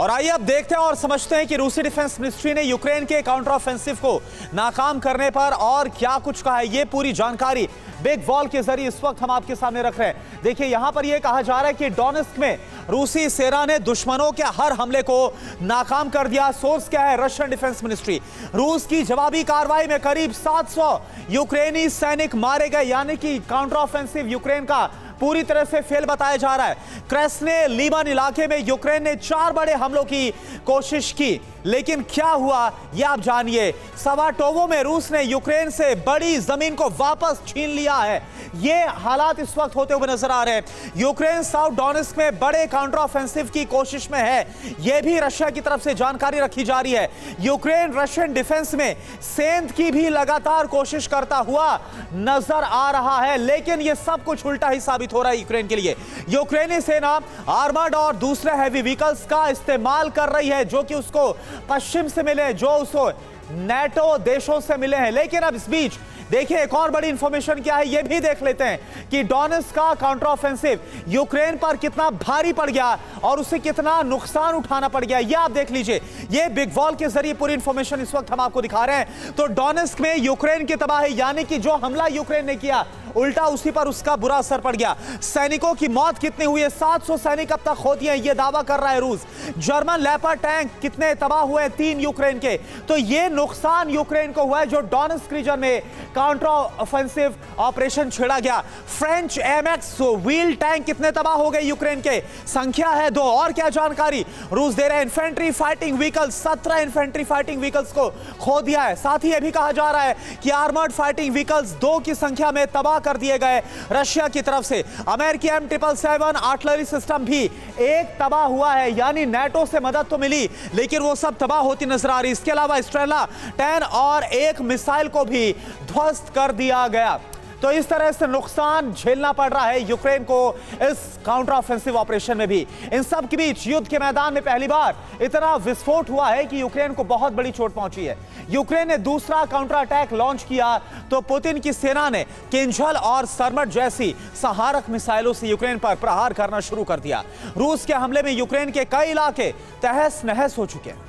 और आइए अब देखते हैं और समझते हैं कि रूसी डिफेंस मिनिस्ट्री ने यूक्रेन के काउंटर ऑफेंसिव को नाकाम करने पर और क्या कुछ कहा है। ये पूरी जानकारी बिग वॉल के जरिए इस वक्त हम आपके सामने रख रहे हैं। देखिए यहां पर यह कहा जा रहा है कि डोनेस्क में रूसी सेना ने दुश्मनों के हर हमले को नाकाम कर दिया। सोर्स क्या है? Russian defence ministry. रूस की जवाबी कार्रवाई में करीब 700 यूक्रेनी सैनिक मारे गए, यानी कि काउंटर ऑफेंसिव यूक्रेन का पूरी तरह से फेल बताया जा रहा है। क्रेस्ने लीमन इलाके में यूक्रेन ने 4 बड़े हमलों की कोशिश की, लेकिन क्या हुआ यह आप जानिए। सवाटोवो में रूस ने यूक्रेन से बड़ी जमीन को वापस छीन लिया है। ये हालात इस वक्त होते हुए नजर आ रहे हैं। यूक्रेन साउथ डोनेस्क में बड़े काउंटर ऑफेंसिव की कोशिश में है, यह भी रशिया की तरफ से जानकारी रखी जा रही है। यूक्रेन रशियन डिफेंस में सेंध की भी लगातार कोशिश करता हुआ नजर आ रहा है, लेकिन यह सब कुछ उल्टा ही साबित हो रहा है यूक्रेन के लिए। यूक्रेनी सेना आर्मर्ड और दूसरे हैवी व्हीकल्स का इस्तेमाल कर रही है, जो कि उसको पश्चिम से मिले, जो उसको नेटो देशों से मिले हैं। लेकिन अब इस बीच देखिए एक और बड़ी इंफॉर्मेशन क्या है, यह भी देख लेते हैं कि डोनेस्क का काउंटर ऑफेंसिव यूक्रेन पर कितना भारी पड़ गया और उसे कितना नुकसान उठाना पड़ गया। यह आप देख लीजिए, यह बिग वॉल के जरिए पूरी इंफॉर्मेशन इस वक्त हम आपको दिखा रहे हैं। तो डोनेस्क में यूक्रेन की तबाही, यानी कि जो हमला यूक्रेन ने किया उल्टा उसी पर उसका बुरा असर पड़ गया। सैनिकों की मौत कितनी हुई है? 700 सैनिक अब तक खो दिए, यह दावा कर रहा है रूस। जर्मन लेपर्ड टैंक कितने तबाह हुए? 3 यूक्रेन के। तो यह नुकसान यूक्रेन को हुआ है जो डोनेस्क रीजन में काउंटर ऑफेंसिव ऑपरेशन छेड़ा गया। फ्रेंच एमएक्स व्हील टैंक कितने तबाह हो गए यूक्रेन के? संख्या है 2। और क्या जानकारी रूस दे रहे हैं? Infantry fighting vehicles, 17 infantry fighting vehicles को खो दिया है। साथ ही यह भी कहा जा रहा है कि आर्मर्ड फाइटिंग व्हीकल्स 2 की संख्या में तबाह कर दिए गए रशिया की तरफ से। अमेरिकी M777 आर्टिलरी सिस्टम भी एक तबाह हुआ है, यानी नेटो से मदद तो मिली लेकिन वो सब तबाह होती नजर आ रही। इसके अलावा स्ट्रेला 10 और एक मिसाइल को भी ध्वस्त कर दिया गया। तो इस तरह से नुकसान झेलना पड़ रहा है यूक्रेन को इस काउंटर ऑफेंसिव ऑपरेशन में भी। इन सब के बीच युद्ध के मैदान में पहली बार इतना विस्फोट हुआ है कि यूक्रेन को बहुत बड़ी चोट पहुंची है। यूक्रेन ने दूसरा काउंटर अटैक लॉन्च किया तो पुतिन की सेना ने किंझल और सरमट जैसी सहारक मिसाइलों से यूक्रेन पर प्रहार करना शुरू कर दिया। रूस के हमले में यूक्रेन के कई इलाके तहस नहस हो चुके हैं।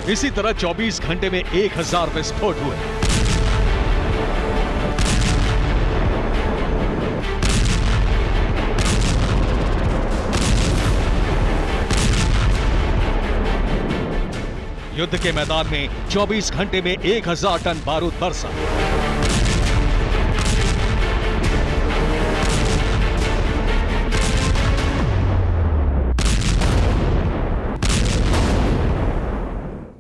इसी तरह 24 घंटे में 1000 विस्फोट हुए। युद्ध के मैदान में 24 घंटे में 1000 टन बारूद बरसा।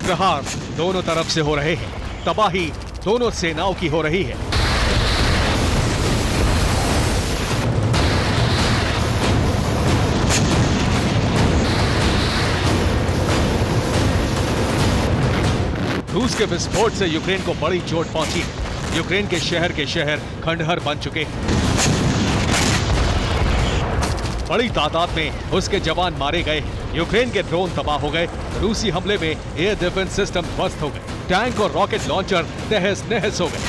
प्रहार दोनों तरफ से हो रहे हैं, तबाही दोनों सेनाओं की हो रही है। रूस के विस्फोट से यूक्रेन को बड़ी चोट पहुंची है। यूक्रेन के शहर खंडहर बन चुके हैं। बड़ी तादाद में उसके जवान मारे गए। यूक्रेन के ड्रोन तबाह हो गए। रूसी हमले में एयर डिफेंस सिस्टम ध्वस्त हो गए। टैंक और रॉकेट लॉन्चर तहस नहस हो गए।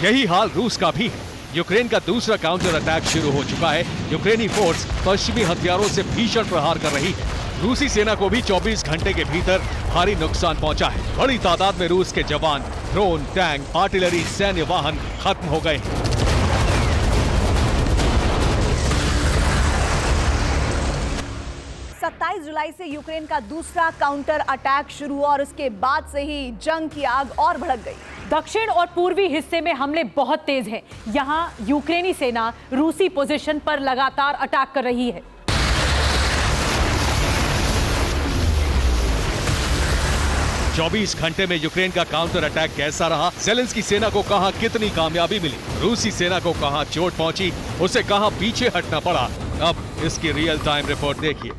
यही हाल रूस का भी है। यूक्रेन का दूसरा काउंटर अटैक शुरू हो चुका है। यूक्रेनी फोर्स पश्चिमी हथियारों से भीषण प्रहार कर रही है। रूसी सेना को भी 24 घंटे के भीतर भारी नुकसान पहुंचा है। बड़ी तादाद में रूस के जवान, ड्रोन, टैंक, आर्टिलरी, सैन्य वाहन खत्म हो गए। 27 जुलाई से यूक्रेन का दूसरा काउंटर अटैक शुरू हुआ और उसके बाद से ही जंग की आग और भड़क गई। दक्षिण और पूर्वी हिस्से में हमले बहुत तेज हैं। यहां यूक्रेनी सेना रूसी पोजीशन पर लगातार अटैक कर रही है। चौबीस घंटे में यूक्रेन का काउंटर अटैक कैसा रहा? ज़ेलेंस्की सेना को कहां कितनी कामयाबी मिली? रूसी सेना को कहां चोट पहुंची? उसे कहां पीछे हटना पड़ा? अब इसकी रियल टाइम रिपोर्ट देखिए।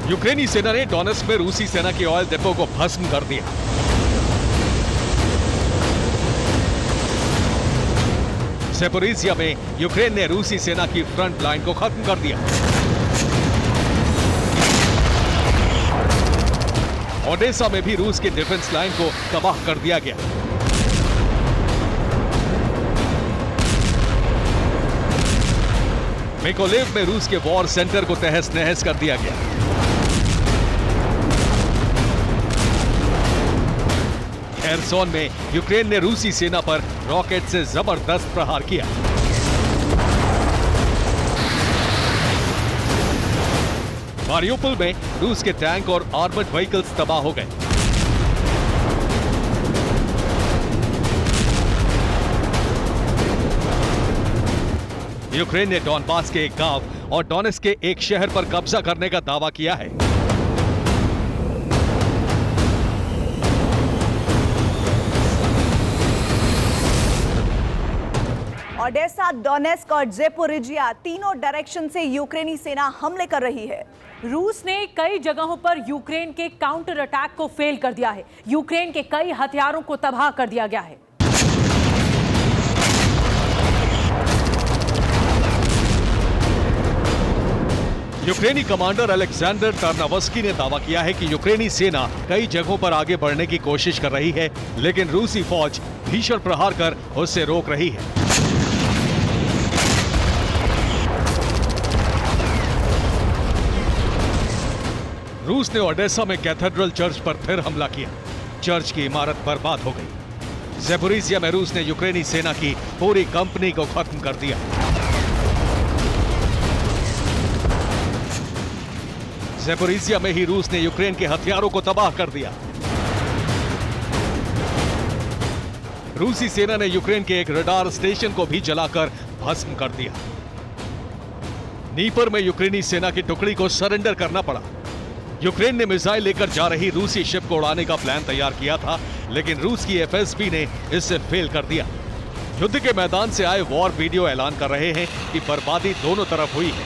यूक्रेनी सेना ने डोनेट्स्क में रूसी सेना के ऑयल डिपो को भस्म कर दिया। ज़ेपोरिज़िया में यूक्रेन ने रूसी सेना की फ्रंट लाइन को खत्म कर दिया। ओडेसा में भी रूस की डिफेंस लाइन को तबाह कर दिया गया। मिकोलेव में रूस के वॉर सेंटर को तहस नहस कर दिया गया। खेरसोन में यूक्रेन ने रूसी सेना पर रॉकेट से जबरदस्त प्रहार किया। मारियोपोल में रूस के टैंक और आर्मर्ड व्हीकल्स तबाह हो गए। यूक्रेन ने डॉनबास के एक गांव और डोनेट्स्क के एक शहर पर कब्जा करने का दावा किया है। ओडेसा, डोनेट्स्क और ज़ेपोरिज़िया तीनों डायरेक्शन से यूक्रेनी सेना हमले कर रही है। रूस ने कई जगहों पर यूक्रेन के काउंटर अटैक को फेल कर दिया है। यूक्रेन के कई हथियारों को तबाह कर दिया गया है। यूक्रेनी कमांडर अलेक्जेंडर टर्नोवस्की ने दावा किया है कि यूक्रेनी सेना कई जगहों पर आगे बढ़ने की कोशिश कर रही है, लेकिन रूसी फौज भीषण प्रहार कर उससे रोक रही है। रूस ने ओडेसा में कैथेड्रल चर्च पर फिर हमला किया। चर्च की इमारत बर्बाद हो गई। ज़ेपोरिज़िया में रूस ने यूक्रेनी सेना की पूरी कंपनी को खत्म कर दिया। ज़ेपोरिज़िया में ही रूस ने यूक्रेन के हथियारों को तबाह कर दिया। रूसी सेना ने यूक्रेन के एक रडार स्टेशन को भी जलाकर भस्म कर दिया। नीपर में यूक्रेनी सेना की टुकड़ी को सरेंडर करना पड़ा। यूक्रेन ने मिसाइल लेकर जा रही रूसी शिप को उड़ाने का प्लान तैयार किया था, लेकिन रूस की एफएसबी ने इससे फेल कर दिया। युद्ध के मैदान से आए वॉर वीडियो ऐलान कर रहे हैं कि बर्बादी दोनों तरफ हुई है।